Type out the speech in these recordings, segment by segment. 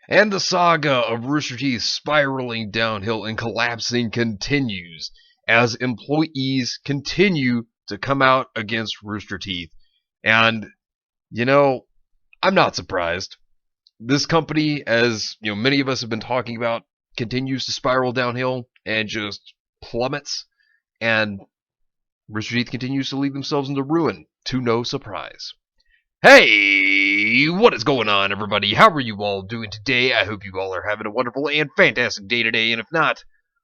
And the saga of Rooster Teeth spiraling downhill and collapsing continues as employees continue to come out against Rooster Teeth. And, you know, I'm not surprised. This company, as many of us have been talking about, continues to spiral downhill and just plummets. And Rooster Teeth continues to lead themselves into ruin, to no surprise. Hey, what is going on, everybody? How are you all doing today? I hope you all are having a wonderful and fantastic day today, and if not,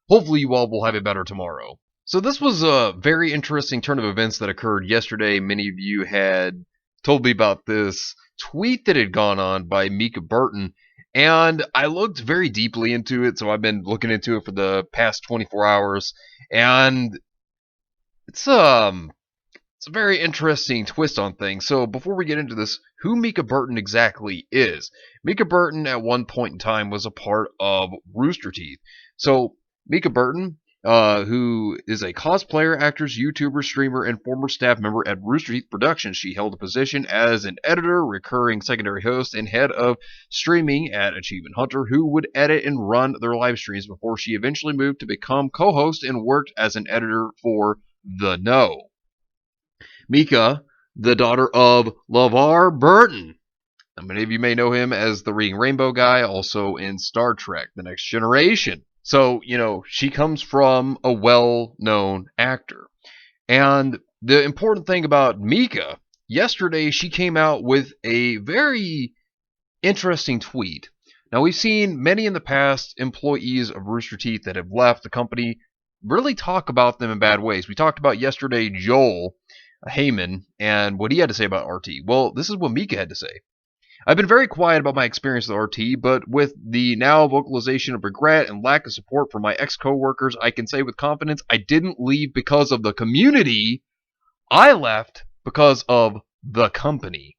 hopefully you all will have a better tomorrow. So this was a very interesting turn of events that occurred yesterday. Many of you had told me about this tweet that had gone on by Mika Burton, and I looked very deeply into it, so I've been looking into it for the past 24 hours, and it's a very interesting twist on things. So before we get into this, who Mika Burton exactly is. Mika Burton at one point in time was a part of Rooster Teeth. So Mika Burton, who is a cosplayer, actress, YouTuber, streamer, and former staff member at Rooster Teeth Productions. She held a position as an editor, recurring secondary host, and head of streaming at Achievement Hunter, who would edit and run their live streams before she eventually moved to become co-host and worked as an editor for The Know. Mika, the daughter of LeVar Burton. Now, many of you may know him as the Reading Rainbow guy, also in Star Trek, The Next Generation. So, she comes from a well-known actor. And the important thing about Mika, yesterday she came out with a very interesting tweet. Now, we've seen many in the past employees of Rooster Teeth that have left the company really talk about them in bad ways. We talked about yesterday Joel Heyman and what he had to say about RT. Well, this is what Mika had to say. I've been very quiet about my experience with RT, but with the now vocalization of regret and lack of support from my ex-coworkers, I can say with confidence I didn't leave because of the community. I left because of the company.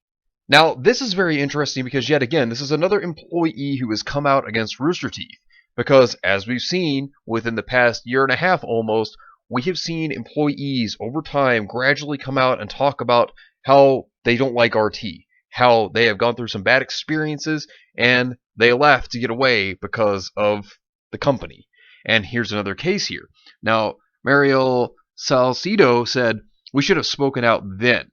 Now, this is very interesting because, yet again, this is another employee who has come out against Rooster Teeth. Because, as we've seen within the past year and a half almost, we have seen employees over time gradually come out and talk about how they don't like RT, how they have gone through some bad experiences, and they left to get away because of the company. And here's another case here. Now, Mariel Salcido said, we should have spoken out then.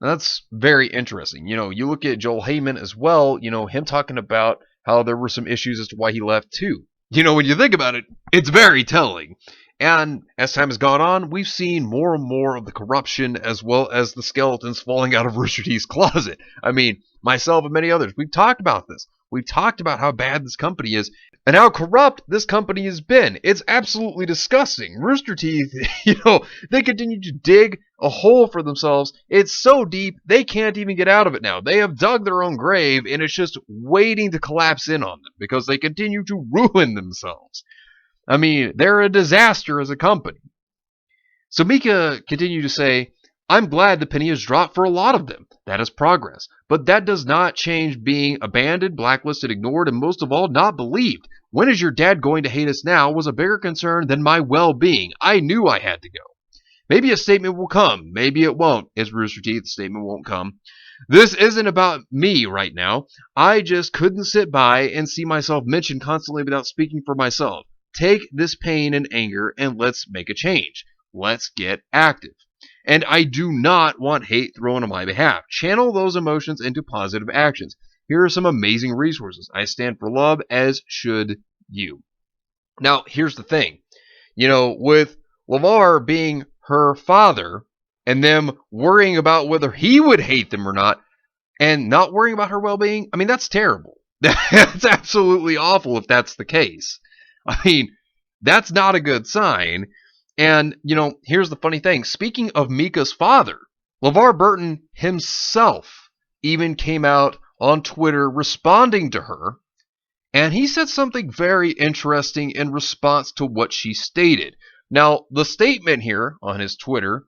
Now, that's very interesting. You look at Joel Heyman as well, him talking about how there were some issues as to why he left too. When you think about it, it's very telling. And as time has gone on, we've seen more and more of the corruption as well as the skeletons falling out of Rooster Teeth's closet. I mean, myself and many others, we've talked about this. We've talked about how bad this company is and how corrupt this company has been. It's absolutely disgusting. Rooster Teeth, they continue to dig a hole for themselves. It's so deep, they can't even get out of it now. They have dug their own grave, and it's just waiting to collapse in on them because they continue to ruin themselves. I mean, they're a disaster as a company. So Mika continued to say, I'm glad the penny has dropped for a lot of them. That is progress. But that does not change being abandoned, blacklisted, ignored, and most of all, not believed. When is your dad going to hate us now was a bigger concern than my well-being. I knew I had to go. Maybe a statement will come. Maybe it won't. Is Rooster Teeth. The statement won't come. This isn't about me right now. I just couldn't sit by and see myself mentioned constantly without speaking for myself. Take this pain and anger and let's make a change. Let's get active. And I do not want hate thrown on my behalf. Channel those emotions into positive actions. Here are some amazing resources. I stand for love, as should you. Now, here's the thing. With LeVar being her father and them worrying about whether he would hate them or not and not worrying about her well-being, I mean, that's terrible. That's absolutely awful if that's the case. I mean, that's not a good sign. And, here's the funny thing. Speaking of Mika's father, LeVar Burton himself even came out on Twitter responding to her, and he said something very interesting in response to what she stated. Now, the statement here on his Twitter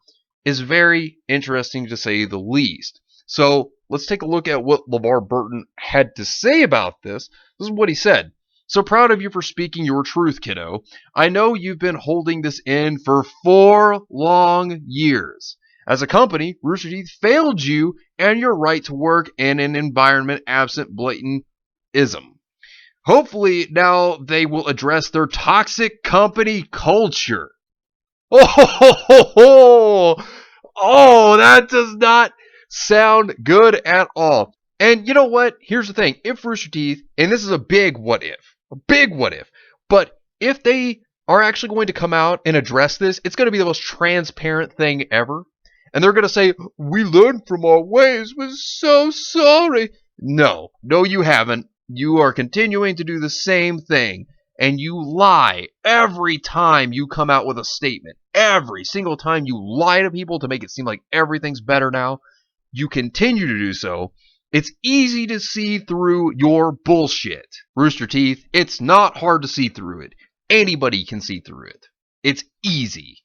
is very interesting to say the least. So, let's take a look at what LeVar Burton had to say about this. This is what he said. So proud of you for speaking your truth, kiddo. I know you've been holding this in for 4 long years. As a company, Rooster Teeth failed you and your right to work in an environment absent blatantism. Hopefully now they will address their toxic company culture. Oh, oh, that does not sound good at all. And you know what? Here's the thing. If Rooster Teeth, and this is a big what if, but if they are actually going to come out and address this, it's going to be the most transparent thing ever. And they're going to say, we learned from our ways. We're so sorry. No, no, you haven't. You are continuing to do the same thing. And you lie every time you come out with a statement. Every single time you lie to people to make it seem like everything's better now, you continue to do so. It's easy to see through your bullshit. Rooster Teeth, it's not hard to see through it. Anybody can see through it. It's easy.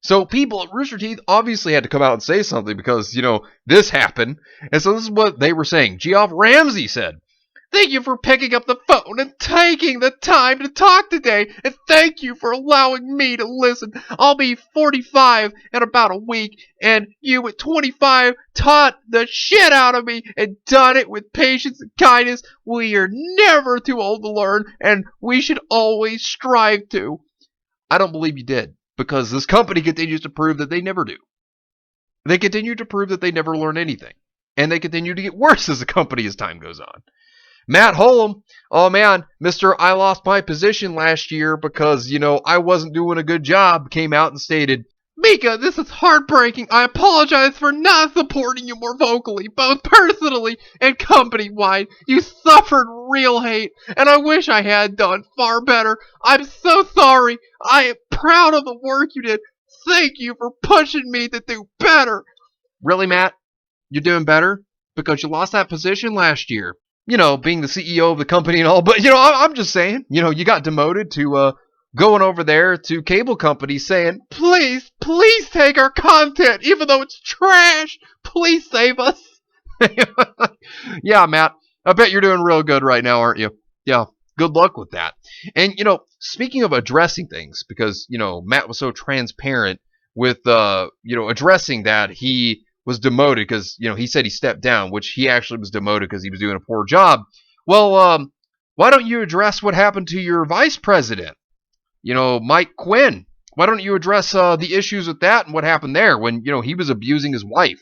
So people at Rooster Teeth obviously had to come out and say something because, this happened. And so this is what they were saying. Geoff Ramsey said, "Thank you for picking up the phone and taking the time to talk today, and thank you for allowing me to listen. I'll be 45 in about a week, and you at 25 taught the shit out of me and done it with patience and kindness. We are never too old to learn, and we should always strive to." I don't believe you did, because this company continues to prove that they never do. They continue to prove that they never learn anything, and they continue to get worse as a company as time goes on. Matt Holm, oh man, Mr. I lost my position last year because, I wasn't doing a good job, came out and stated, "Mika, this is heartbreaking. I apologize for not supporting you more vocally, both personally and company-wide. You suffered real hate, and I wish I had done far better. I'm so sorry. I am proud of the work you did. Thank you for pushing me to do better." Really, Matt? You're doing better? Because you lost that position last year. Being the CEO of the company and all, but, I'm just saying, you got demoted to going over there to cable companies saying, "Please, please take our content, even though it's trash. Please save us." Yeah, Matt, I bet you're doing real good right now, aren't you? Yeah, good luck with that. And, speaking of addressing things, because, Matt was so transparent with, addressing that he was demoted because, he said he stepped down, which he actually was demoted because he was doing a poor job. Well, why don't you address what happened to your vice president, Mike Quinn? Why don't you address the issues with that and what happened there when, he was abusing his wife?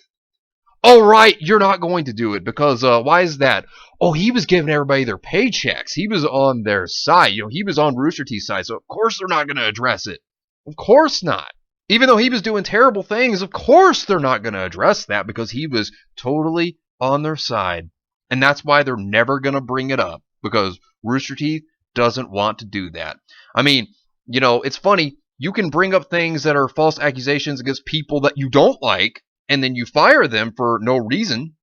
Oh, right, you're not going to do it because why is that? Oh, he was giving everybody their paychecks. He was on their side. He was on Rooster Teeth's side, so of course they're not going to address it. Of course not. Even though he was doing terrible things, of course they're not going to address that because he was totally on their side. And that's why they're never going to bring it up, because Rooster Teeth doesn't want to do that. I mean, it's funny. You can bring up things that are false accusations against people that you don't like, and then you fire them for no reason.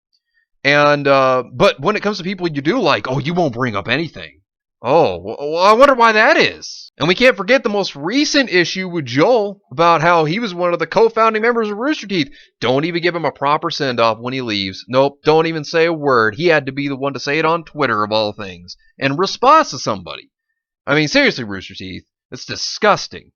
And but when it comes to people you do like, oh, you won't bring up anything. Oh, well, I wonder why that is. And we can't forget the most recent issue with Joel about how he was one of the co-founding members of Rooster Teeth. Don't even give him a proper send-off when he leaves. Nope, don't even say a word. He had to be the one to say it on Twitter, of all things, in response to somebody. I mean, seriously, Rooster Teeth, it's disgusting.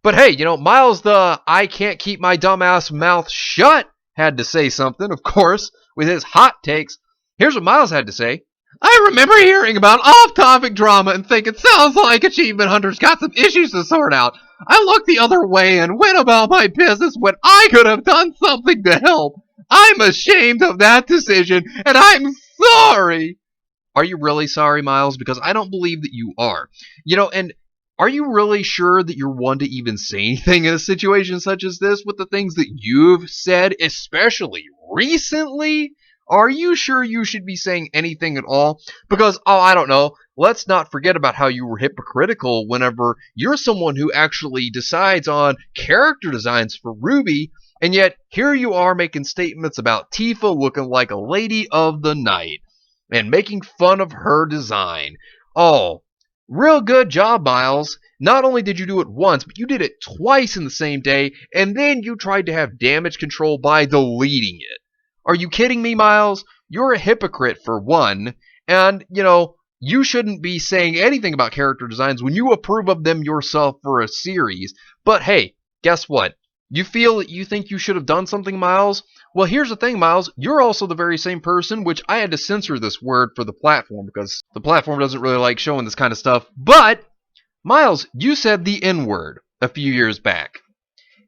But hey, Miles the I can't keep my dumbass mouth shut had to say something, of course, with his hot takes. Here's what Miles had to say. "I remember hearing about off-topic drama and thinking, sounds like Achievement Hunter's got some issues to sort out. I looked the other way and went about my business when I could have done something to help. I'm ashamed of that decision, and I'm sorry." Are you really sorry, Miles? Because I don't believe that you are. And are you really sure that you're one to even say anything in a situation such as this with the things that you've said, especially recently? Are you sure you should be saying anything at all? Because, I don't know, let's not forget about how you were hypocritical whenever you're someone who actually decides on character designs for Ruby, and yet here you are making statements about Tifa looking like a lady of the night and making fun of her design. Oh, real good job, Miles. Not only did you do it once, but you did it twice in the same day, and then you tried to have damage control by deleting it. Are you kidding me, Miles? You're a hypocrite, for one, and, you shouldn't be saying anything about character designs when you approve of them yourself for a series. But hey, guess what? You think you should have done something, Miles? Well, here's the thing, Miles. You're also the very same person, which I had to censor this word for the platform because the platform doesn't really like showing this kind of stuff. But, Miles, you said the N word a few years back.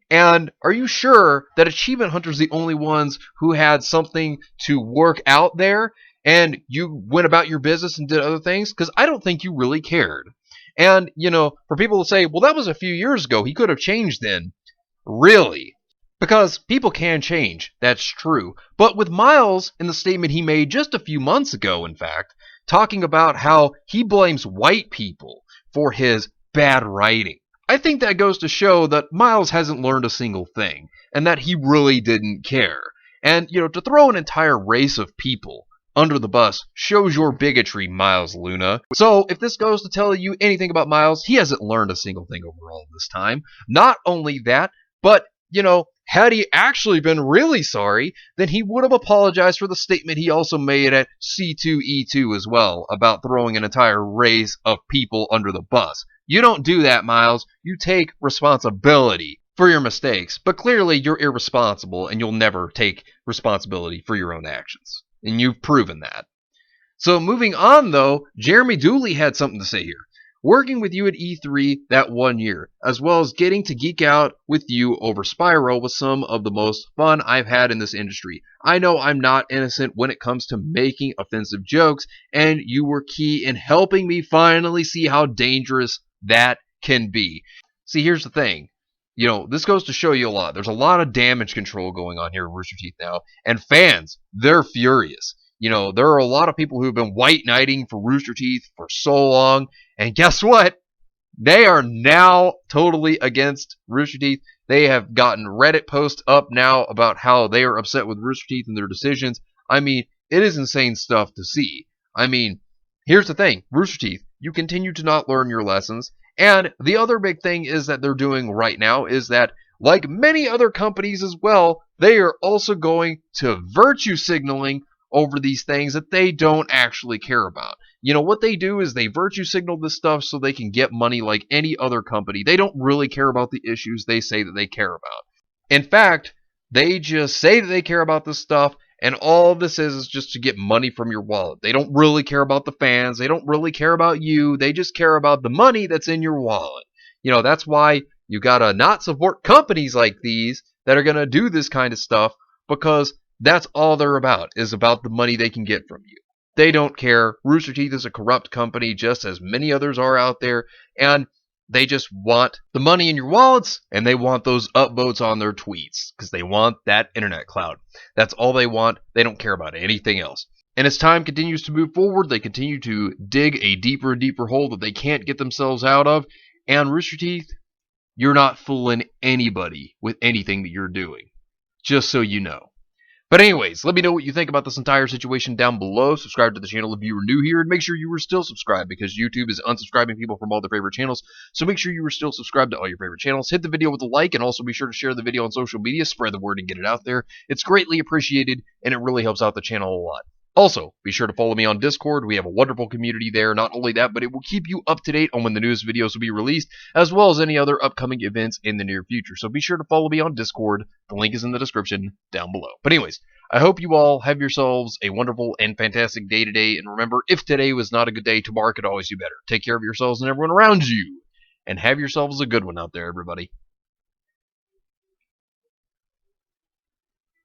And are you sure that Achievement Hunter's the only ones who had something to work out there and you went about your business and did other things? Because I don't think you really cared. And, for people to say, well, that was a few years ago, he could have changed then. Really? Because people can change, that's true. But with Miles, in the statement he made just a few months ago, in fact, talking about how he blames white people for his bad writing, I think that goes to show that Miles hasn't learned a single thing, and that he really didn't care. And, to throw an entire race of people under the bus shows your bigotry, Miles Luna. So, if this goes to tell you anything about Miles, he hasn't learned a single thing over all this time. Not only that, but, had he actually been really sorry, then he would have apologized for the statement he also made at C2E2 as well, about throwing an entire race of people under the bus. You don't do that, Miles. You take responsibility for your mistakes, but clearly you're irresponsible and you'll never take responsibility for your own actions. And you've proven that. So moving on though, Jeremy Dooley had something to say here. Working with you at E3 that 1 year, as well as getting to geek out with you over Spyro was some of the most fun I've had in this industry. I know I'm not innocent when it comes to making offensive jokes, and you were key in helping me finally see how dangerous that can be. See, here's the thing. This goes to show you a lot. There's a lot of damage control going on here at Rooster Teeth now, and fans, they're furious. There are a lot of people who have been white knighting for Rooster Teeth for so long, and guess what? They are now totally against Rooster Teeth. They have gotten Reddit posts up now about how they are upset with Rooster Teeth and their decisions. I mean, it is insane stuff to see. I mean, here's the thing. Rooster Teeth, you continue to not learn your lessons. And the other big thing is that they're doing right now is that, like many other companies as well, they are also going to virtue signaling over these things that they don't actually care about. What they do is they virtue signal this stuff so they can get money like any other company. They don't really care about the issues they say that they care about. In fact, they just say that they care about this stuff, and all this is just to get money from your wallet. They don't really care about the fans. They don't really care about you. They just care about the money that's in your wallet. That's why you gotta not support companies like these that are gonna do this kind of stuff, because that's all they're about, is about the money they can get from you. They don't care. Rooster Teeth is a corrupt company, just as many others are out there, and they just want the money in your wallets, and they want those upvotes on their tweets, because they want that internet clout. That's all they want. They don't care about anything else. And as time continues to move forward, they continue to dig a deeper and deeper hole that they can't get themselves out of, and Rooster Teeth, you're not fooling anybody with anything that you're doing. Just so you know. But anyways, let me know what you think about this entire situation down below. Subscribe to the channel if you are new here, and make sure you are still subscribed, because YouTube is unsubscribing people from all their favorite channels. So make sure you are still subscribed to all your favorite channels. Hit the video with a like, and also be sure to share the video on social media. Spread the word and get it out there. It's greatly appreciated, and it really helps out the channel a lot. Also, be sure to follow me on Discord. We have a wonderful community there. Not only that, but it will keep you up to date on when the newest videos will be released, as well as any other upcoming events in the near future. So be sure to follow me on Discord. The link is in the description down below. But anyways, I hope you all have yourselves a wonderful and fantastic day today. And remember, if today was not a good day, tomorrow could always be better. Take care of yourselves and everyone around you. And have yourselves a good one out there, everybody.